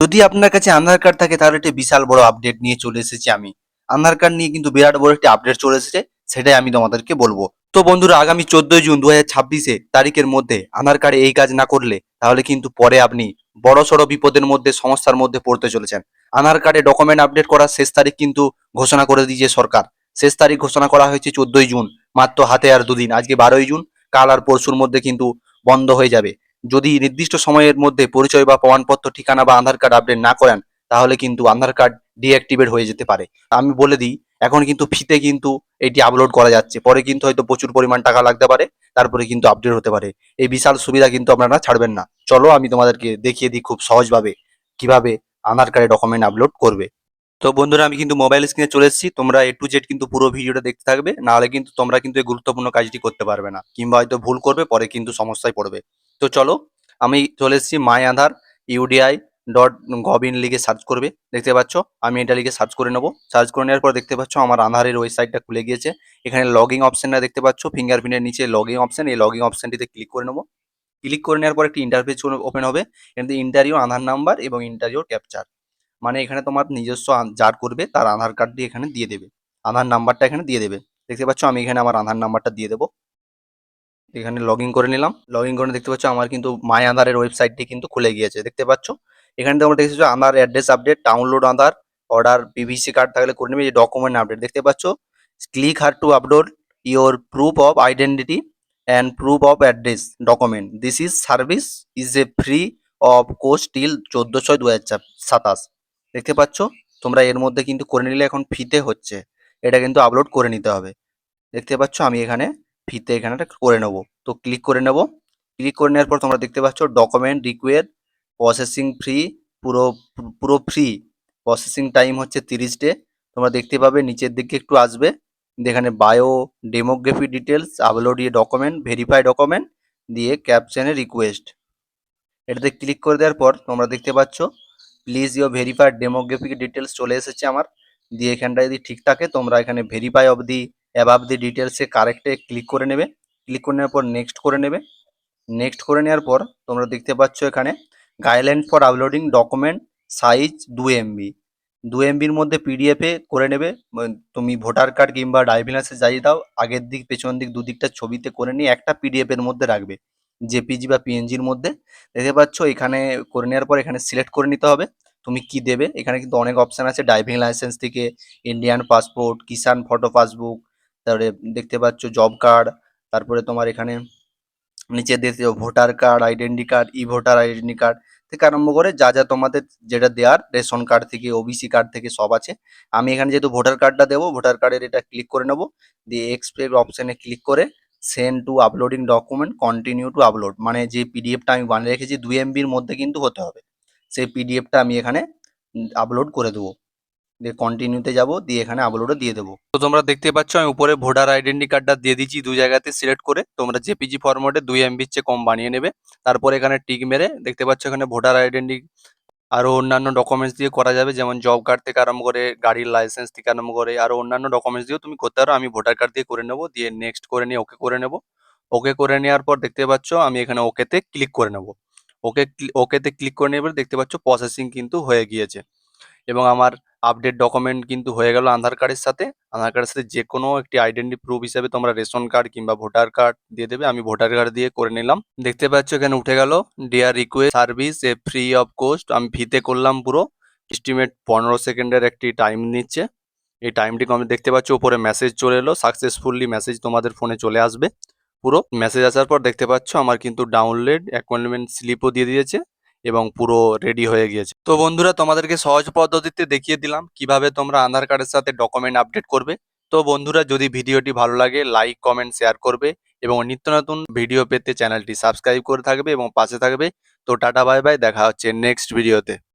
যদি আপনার কাছে আধার কার্ড থাকে তাহলে একটা বিশাল বড় আপডেট নিয়ে চলে এসেছি আমি। আধার কার্ড নিয়ে কিন্তু বিরাট বড় একটি আপডেট চলে এসেছে, সেটাই আমি তোমাদেরকে বলবো। তো বন্ধুরা, আগামী 14 জুন 2026 তারিখের মধ্যে আধার কার্ডে এই কাজ না করলে তাহলে কিন্তু পরে আপনি বড়সড় বিপদের মধ্যে, সমস্যার মধ্যে পড়তে চলেছেন। আধার কার্ডে ডকুমেন্ট আপডেট করার শেষ তারিখ কিন্তু ঘোষণা করে দিয়েছে সরকার। শেষ তারিখ ঘোষণা করা হয়েছে 14 জুন। মাত্র হাতে আর দুদিন, আজকে 12 জুন, কাল আর পরশুর মধ্যে কিন্তু বন্ধ হয়ে যাবে। যদি নির্দিষ্ট সময়ের মধ্যে পরিচয় বা প্রমাণপত্র, ঠিকানা বা আধার কার্ড আপডেট না করেন তাহলে কিন্তু আধার কার্ড ডিঅ্যাক্টিভেট হয়ে যেতে পারে। আমি বলে দিই, এখন কিন্তু ফ্রিতে কিন্তু এটি আপলোড করা যাচ্ছে, পরে কিন্তু হয়তো প্রচুর পরিমাণ টাকা লাগতে পারে, তারপরে কিন্তু আপডেট হতে পারে। এই বিশাল সুবিধা কিন্তু আপনারা ছাড়বেন না। চলো আমি তোমাদেরকে দেখিয়ে দিই খুব সহজভাবে কিভাবে আধার কার্ডে ডকুমেন্ট আপলোড করবে। তো বন্ধুরা, আমি কিন্তু মোবাইল স্ক্রিনে চলে এসেছি। তোমরা A to Z কিন্তু পুরো ভিডিওটা দেখতে থাকবে, নাহলে কিন্তু তোমরা কিন্তু এই গুরুত্বপূর্ণ কাজটি করতে পারবে না, কিংবা হয়তো ভুল করবে, পরে কিন্তু সমস্যায় পড়বে। তো চলো, আমি চলে এসেছি মাই আধার UDI.gov.in লিখে সার্চ করবে। দেখতে পাচ্ছ, আমি এটা লিখে সার্চ করে নেবো। সার্চ করে নেওয়ার পর দেখতে পাচ্ছ আমার আধারের ওয়েবসাইটটা খুলে গিয়েছে। এখানে লগইন অপশনটা দেখতে পাচ্ছ, ফিঙ্গারপ্রিন্টের নিচে লগইন অপশন, এই লগইন অপশনটিতে ক্লিক করে নেবো। ক্লিক করে নেওয়ার পর একটি ইন্টারফেস ওপেন হবে। এখানে ইন্টার ইউর আধার নাম্বার এবং ইন্টার ইউর ক্যাপচার, মানে এখানে তোমার নিজস্ব যার করবে তার আধার কার্ডটি এখানে দিয়ে দেবে, আধার নাম্বারটা এখানে দিয়ে দেবে। দেখতে পাচ্ছ, আমি এখানে আমার আধার নাম্বারটা দিয়ে দেবো। এখানে লগ ইন করে নিলাম। লগ ইন করে দেখতে পাচ্ছ আমার কিন্তু মাই আধারের ওয়েবসাইটটি কিন্তু খুলে গিয়েছে। দেখতে পাচ্ছ, এখানে তোমরা দেখতে Aadhaar address update, download Aadhaar, order PVC card থাকলে করে নেবে, ডকুমেন্ট আপডেট। দেখতে পাচ্ছ, click here to upload your proof of identity and proof of address document, this is service is a free of cost till 14/6/2027। দেখতে পাচ্ছ, তোমরা এর মধ্যে কিন্তু করে নিলে এখন ফ্রিতে হচ্ছে, এটা কিন্তু আপলোড করে নিতে হবে। দেখতে পাচ্ছ, আমি এখানে ফ্রিতে এখানে একটা করে নেব। তো ক্লিক করে নেব। ক্লিক করে নেওয়ার পর তোমরা দেখতে পাচ্ছ ডকুমেন্ট রিকোয়ার প্রসেসিং ফ্রি, পুরো পুরো ফ্রি। প্রসেসিং টাইম হচ্ছে 30 ডে। তোমরা দেখতে পাবে নিচের দিকে একটু আসবে, এখানে বায়ো, ডেমোগ্রাফি ডিটেলস, আপলোড ইয়ে ডকুমেন্ট, ভেরিফাই ডকুমেন্ট, দিয়ে ক্যাপশনে রিকোয়েস্ট, এটাতে ক্লিক করে দেওয়ার পর তোমরা দেখতে পাচ্ছ please your verified demographic details চলে এসেছে আমার। দিয়ে এখানটা যদি ঠিক থাকে তোমরা এখানে ভেরিফাই অফ দি অ্যাবাভ দি ডিটেলসে কারেক্টে ক্লিক করে নেবে। ক্লিক করে নেওয়ার পর নেক্সট করে নেবে। নেক্সট করে নেওয়ার পর তোমরা দেখতে পাচ্ছ এখানে guideline for uploading document size 2 MB, 2 MBর মধ্যে পিডিএফে করে নেবে। তুমি ভোটার কার্ড কিংবা ড্রাইভিং লাইসেন্স যাই দাও, আগের দিক পেছন দিক দুদিকটা ছবিতে করে নিয়ে একটা পিডিএফের মধ্যে রাখবে, জেপিজি বা পিএনজির মধ্যে। দেখতে পাচ্ছ এখানে করে নেওয়ার পর এখানে সিলেক্ট করে নিতে হবে তুমি কি দেবে। এখানে কিন্তু অনেক অপশান আছে, ড্রাইভিং লাইসেন্স থেকে ইন্ডিয়ান পাসপোর্ট, কিষাণ ফটো পাসবুক, তারপরে দেখতে পাচ্ছ জব কার্ড, তারপরে তোমার এখানে নিচে দেখতে ভোটার কার্ড, আইডেন্টি কার্ড, ই ভোটার আইডেন্টি কার্ড থেকে আরম্ভ করে যা যা তোমাদের যেটা দেওয়ার, রেশন কার্ড থেকে ওবিসি কার্ড থেকে সব আছে। আমি এখানে যেহেতু ভোটার কার্ডটা দেবো, ভোটার কার্ডের এটা ক্লিক করে নেবো। দিয়ে এক্সপেক্ট অপশানে ক্লিক করে send to uploading document continue to upload, মানে যে পিডিএফটা আমি বানিয়ে রেখেছি 2 MBর মধ্যে কিন্তু হতে হবে, সেই পিডিএফটা আমি এখানে আপলোড করে দেবো। দিয়ে কন্টিনিউতে যাব, দিয়ে এখানে আপলোডে দিয়ে দেবো। তো তোমরা দেখতে পাচ্ছ আমি উপরে ভোটার আইডেন্টি কার্ডটা দিয়ে দিচ্ছি দুই জায়গাতে সিলেক্ট করে। তোমরা জেপিজি ফরম্যাটে 2 MBর চেয়ে কম বানিয়ে নেবে। তারপরে এখানে টিক মেরে দেখতে পাচ্ছ এখানে ভোটার আইডেন্টি আরো অন্যান্য ডকুমেন্টস দিয়ে করা যাবে, যেমন জব কার্ড থেকে আরম্ভ করে গাড়ির লাইসেন্স থেকে আরম্ভ করে আরো অন্যান্য ডকুমেন্টস দিয়েও তুমি করতে পারো। আমি ভোটার কার্ড দিয়ে করে নেবো, দিয়ে নেক্সট করে নিয়ে ওকে করে নেবো। ওকে করে নেওয়ার পর দেখতে পাচ্ছ আমি এখানে ওকেতে ক্লিক করে নেবো। ওকেতে ক্লিক করে নেবার দেখতে পাচ্ছ প্রসেসিং কিন্তু হয়ে গিয়েছে, এবং আমার আপডেট ডকুমেন্ট কিন্তু হয়ে গেল আধার কার্ডের সাথে। আধার কার্ডের সাথে যে কোনো একটি আইডেন্টি প্রুফ হিসেবে তোমরা রেশন কার্ড কিংবা ভোটার কার্ড দিয়ে দেবে। আমি ভোটার কার্ড দিয়ে করে নিলাম। দেখতে পাচ্ছ এখানে উঠে গেল dear request service a free of cost, আমি ফ্রিতে করলাম পুরো। এস্টিমেট 15 সেকেন্ডের একটি টাইম নিচ্ছে। এই টাইমটি আমি দেখতে পাচ্ছ উপরে মেসেজ চলে এলো, সাকসেসফুলি মেসেজ তোমাদের ফোনে চলে আসবে। পুরো মেসেজ আসার পর দেখতে পাচ্ছ আমার কিন্তু ডাউনলোড অ্যাপয়েন্টমেন্ট স্লিপও দিয়ে দিয়েছে এবং পুরো রেডি হয়ে গিয়েছে। তো বন্ধুরা, তোমাদেরকে সহজ পদ্ধতিতে দেখিয়ে দিলাম কিভাবে তোমরা আধার কার্ডের সাথে ডকুমেন্ট আপডেট করবে। তো বন্ধুরা, যদি ভিডিওটি ভালো লাগে লাইক কমেন্ট শেয়ার করবে, এবং নিত্য নতুন ভিডিও পেতে চ্যানেলটি সাবস্ক্রাইব করে থাকবে এবং পাশে থাকবে। তো টাটা বাই বাই, দেখা হচ্ছে নেক্সট ভিডিওতে।